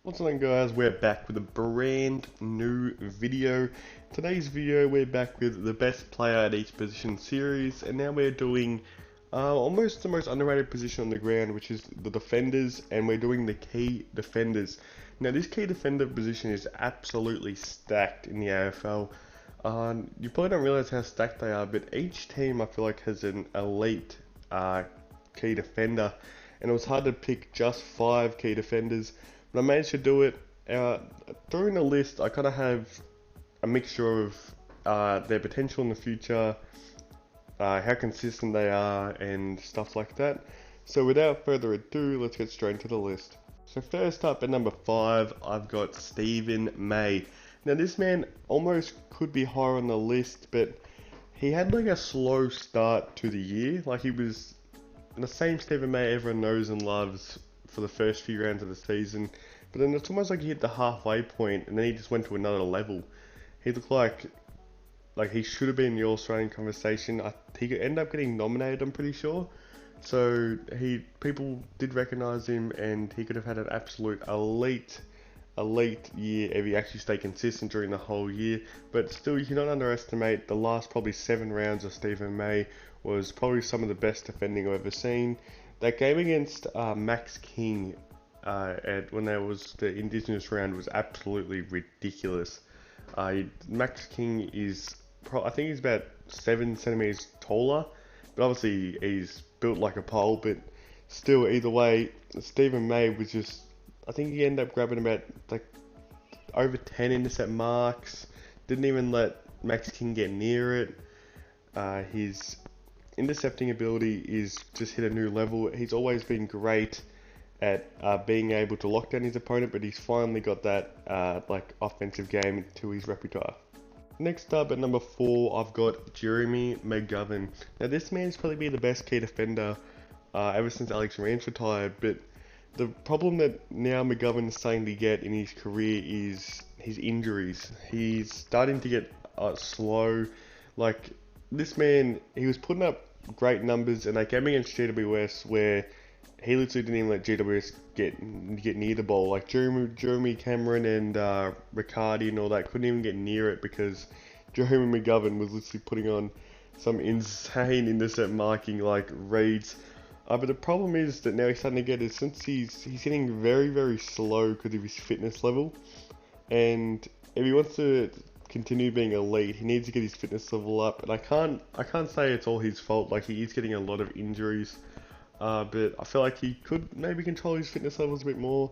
What's going on, guys? We're back with a brand new video. Today's video we're back with the best player at each position series, and now we're doing almost the most underrated position on the ground, which is the defenders, and we're doing the key defenders. Now this key defender position is absolutely stacked in the AFL. You probably don't realize how stacked they are, but each team I feel like has an elite key defender, and it was hard to pick just 5 key defenders. But I managed to do it. During the list, I kind of have a mixture of their potential in the future, how consistent they are, and stuff like that. So without further ado, let's get straight into the list. So first up at number 5, I've got Stephen May. Now this man almost could be higher on the list, but he had like a slow start to the year. Like he was the same Stephen May everyone knows and loves for the first few rounds of the season, but then it's almost like he hit the halfway point and then he just went to another level. He looked like he should have been in the All-Australian conversation. He could end up getting nominated, I'm pretty sure. So people did recognise him, and he could have had an absolute elite year if he actually stayed consistent during the whole year. But still, you cannot underestimate the last probably 7 rounds of Stephen May was probably some of the best defending I've ever seen. That game against Max King when there was the Indigenous round was absolutely ridiculous. Max King is, I think he's about 7 centimeters taller, but obviously he's built like a pole. But still, either way, Stephen May was just, I think he ended up grabbing about like over 10 intercept marks. Didn't even let Max King get near it. His intercepting ability is just hit a new level. He's always been great at being able to lock down his opponent, but he's finally got that like offensive game to his repertoire. Next up at number 4, I've got Jeremy McGovern. Now this man's probably been the best key defender ever since Alex Rance retired, but the problem that now McGovern is starting to get in his career is his injuries. He's starting to get slow. Like this man, he was putting up great numbers, and that game against GWS where he literally didn't even let GWS get near the ball. Like Jeremy Cameron and Riccardi and all that couldn't even get near it because Jeremy McGovern was literally putting on some insane intercept marking like reads. But the problem is that now he's starting to get is since he's getting very slow because of his fitness level, and if he wants to continue being elite, he needs to get his fitness level up. And I can't say it's all his fault. Like he is getting a lot of injuries, but I feel like he could maybe control his fitness levels a bit more.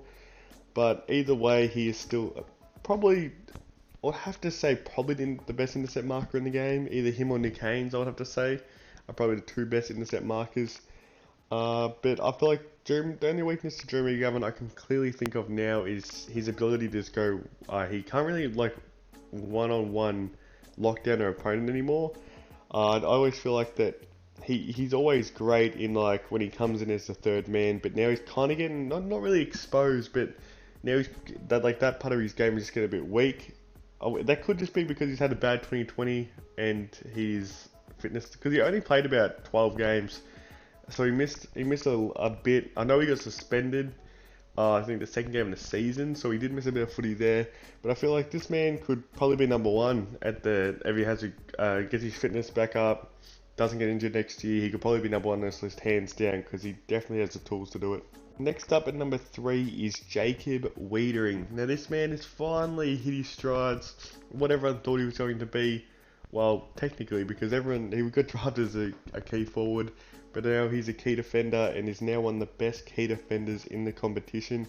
But either way, he is still probably, I would have to say, probably the best intercept marker in the game. Either him or Nick Haynes, I would have to say, are probably the 2 best intercept markers. But I feel like the only weakness to Jeremy McGovern I can clearly think of now is his ability to just go. He can't really like one-on-one lock down an opponent anymore. I always feel like that he's always great in like when he comes in as the 3rd man, but now he's kind of getting not really exposed, but now he's that part of his game is just getting a bit weak. That could just be because he's had a bad 2020 and his fitness, because he only played about 12 games. So he missed a bit. I know he got suspended, I think the 2nd game of the season, so he did miss a bit of footy there. But I feel like this man could probably be number 1 if he has to get his fitness back up, doesn't get injured next year. He could probably be number 1 on this list hands down because he definitely has the tools to do it. Next up at number 3 is Jacob Weitering. Now this man has finally hit his strides, what everyone thought he was going to be. Well, technically, because he got drafted as a key forward, but now he's a key defender and is now one of the best key defenders in the competition.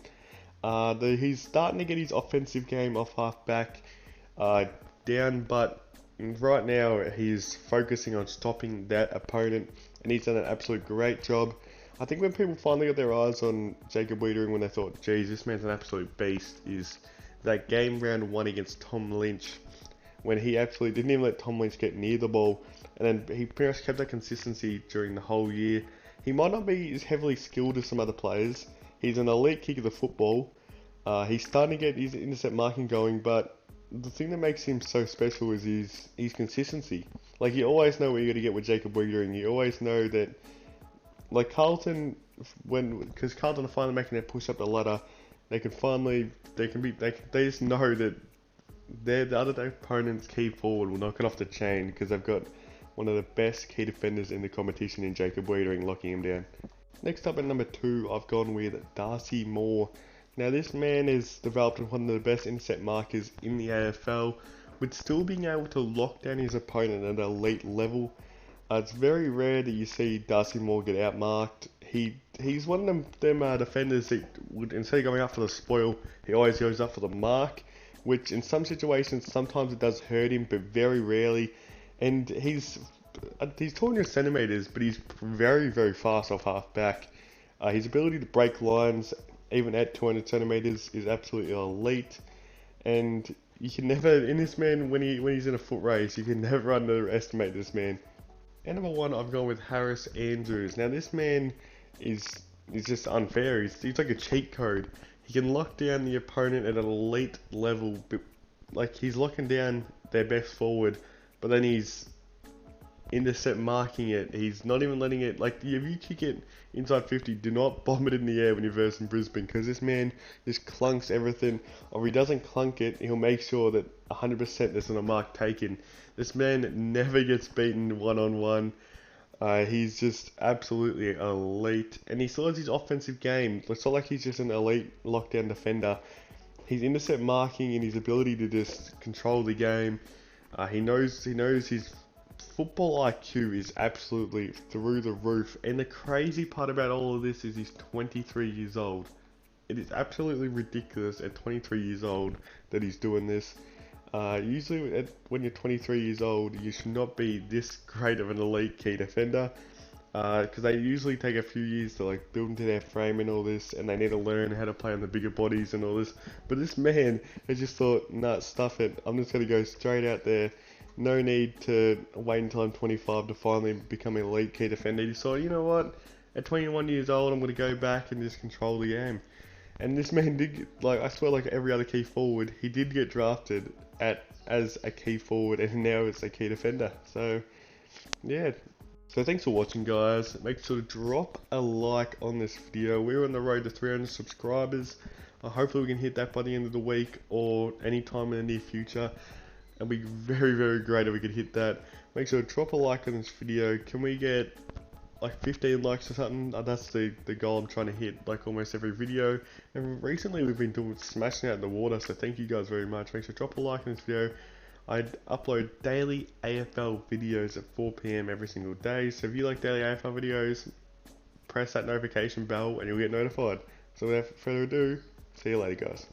He's starting to get his offensive game off half-back down, but right now he's focusing on stopping that opponent, and he's done an absolute great job. I think when people finally got their eyes on Jacob Weitering, when they thought, geez, this man's an absolute beast, is that game round 1 against Tom Lynch, when he actually didn't even let Tom Lynch get near the ball, and then he pretty much kept that consistency during the whole year. He might not be as heavily skilled as some other players. He's an elite kicker of the football. He's starting to get his intercept marking going, but the thing that makes him so special is his consistency. Like, you always know what you're going to get with Jacob Weitering. You always know that, like Carlton, because Carlton are finally making their push up the ladder, they can finally, they just know that the other opponent's key forward will knock it off the chain because they've got one of the best key defenders in the competition in Jacob Weitering locking him down. Next up at number 2, I've gone with Darcy Moore. Now this man is developed one of the best intercept markers in the AFL, with still being able to lock down his opponent at an elite level. It's very rare that you see Darcy Moore get outmarked. He's one of them defenders that would, instead of going up for the spoil, he always goes up for the mark, which in some situations sometimes it does hurt him, but very rarely. And he's 200 centimeters, but he's very, very fast off half back. His ability to break lines, even at 200 centimeters, is absolutely elite. And you can never, in this man, when he's in a foot race, you can never underestimate this man. And number 1, I've gone with Harris Andrews. Now this man is just unfair. He's like a cheat code. He can lock down the opponent at an elite level, but like he's locking down their best forward, but then he's intercept marking it. He's not even letting it, like, if you kick it inside 50, do not bomb it in the air when you're versing Brisbane, because this man just clunks everything. Or if he doesn't clunk it, he'll make sure that 100% there's not a mark taken. This man never gets beaten one-on-one. He's just absolutely elite, and he still has his offensive game. It's not like he's just an elite lockdown defender. His intercept marking and his ability to just control the game. He knows his football IQ is absolutely through the roof, and the crazy part about all of this is he's 23 years old. It is absolutely ridiculous at 23 years old that he's doing this. Usually when you're 23 years old, you should not be this great of an elite key defender, because they usually take a few years to like build into their frame and all this, and they need to learn how to play on the bigger bodies and all this. But this man has just thought, nah, stuff it, I'm just going to go straight out there. No need to wait until I'm 25 to finally become an elite key defender. He decided, you know what, at 21 years old, I'm going to go back and just control the game. And this man did, like, I swear, like every other key forward, he did get drafted as a key forward, and now it's a key defender. So, yeah. So thanks for watching, guys. Make sure to drop a like on this video. We're on the road to 300 subscribers. Hopefully we can hit that by the end of the week or any time in the near future. It'd be very, very great if we could hit that. Make sure to drop a like on this video. Can we get like 15 likes or something? That's the goal I'm trying to hit, like almost every video. And recently we've been smashing out in the water, so thank you guys very much. Make sure to drop a like on this video. I upload daily AFL videos at 4 PM every single day, so if you like daily AFL videos, press that notification bell and you'll get notified. So without further ado, see you later, guys.